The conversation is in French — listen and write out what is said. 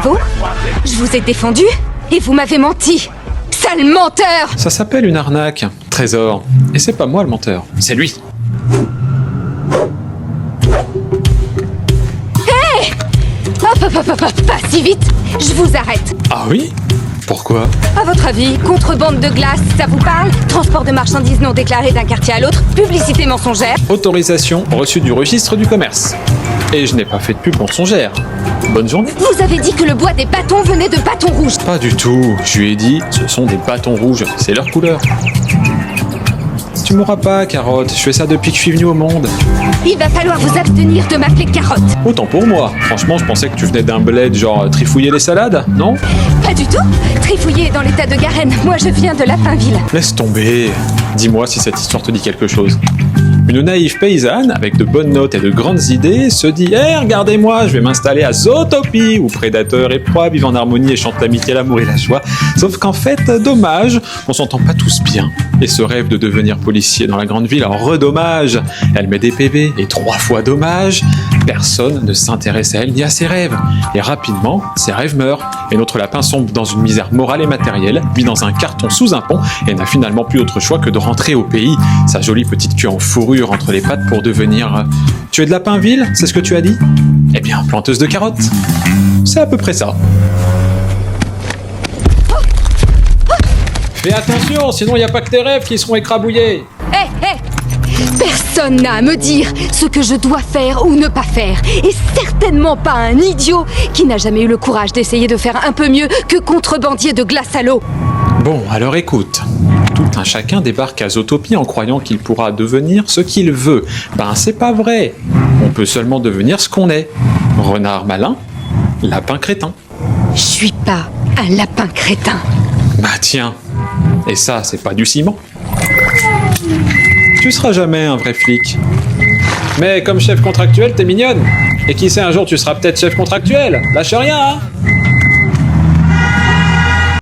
Bravo! Je vous ai défendu et vous m'avez menti! Sale menteur! Ça s'appelle une arnaque, Trésor. Et c'est pas moi le menteur, c'est lui. Hop, pas si vite! Je vous arrête! Ah oui? Pourquoi? À votre avis, contrebande de glace, ça vous parle? Transport de marchandises non déclarées d'un quartier à l'autre? Publicité mensongère? Autorisation reçue du registre du commerce. Et je n'ai pas fait de pub mensongère. Bonne journée. Vous avez dit que le bois des bâtons venait de bâtons rouges. Pas du tout. Je lui ai dit, ce sont des bâtons rouges. C'est leur couleur. Tu mourras pas, Carotte. Je fais ça depuis que je suis venu au monde. Il va falloir vous abstenir de m'appeler Carotte. Autant pour moi. Franchement, je pensais que tu venais d'un bled genre trifouiller les salades, non? Pas du tout. Trifouillé est dans l'état de Garenne. Moi, je viens de Lapinville. Laisse tomber. Dis-moi si cette histoire te dit quelque chose. Une naïve paysanne, avec de bonnes notes et de grandes idées, se dit « Eh, regardez-moi, je vais m'installer à Zootopie, où prédateurs et proies vivent en harmonie et chantent l'amitié, l'amour et la joie. » Sauf qu'en fait, dommage, on s'entend pas tous bien. Et ce rêve de devenir policier dans la grande ville en redommage. Elle met des PV, et 3 fois dommage. Personne ne s'intéresse à elle ni à ses rêves. Et rapidement, ses rêves meurent. Et notre lapin sombre dans une misère morale et matérielle, vit dans un carton sous un pont, et n'a finalement plus autre choix que de rentrer au pays, sa jolie petite queue en fourrure entre les pattes pour devenir... Tu es de Lapinville, c'est ce que tu as dit? Eh bien, planteuse de carottes. C'est à peu près ça. Fais attention, sinon il n'y a pas que tes rêves qui seront écrabouillés. Hé! Personne n'a à me dire ce que je dois faire ou ne pas faire. Et certainement pas un idiot qui n'a jamais eu le courage d'essayer de faire un peu mieux que contrebandier de glace à l'eau. Bon, alors écoute. Tout un chacun débarque à Zootopie en croyant qu'il pourra devenir ce qu'il veut. Ben, c'est pas vrai. On peut seulement devenir ce qu'on est. Renard malin, lapin crétin. Je suis pas un lapin crétin. Bah tiens, et ça, c'est pas du ciment. Tu seras jamais un vrai flic. Mais comme chef contractuel, t'es mignonne. Et qui sait, un jour tu seras peut-être chef contractuel. Lâche rien, hein.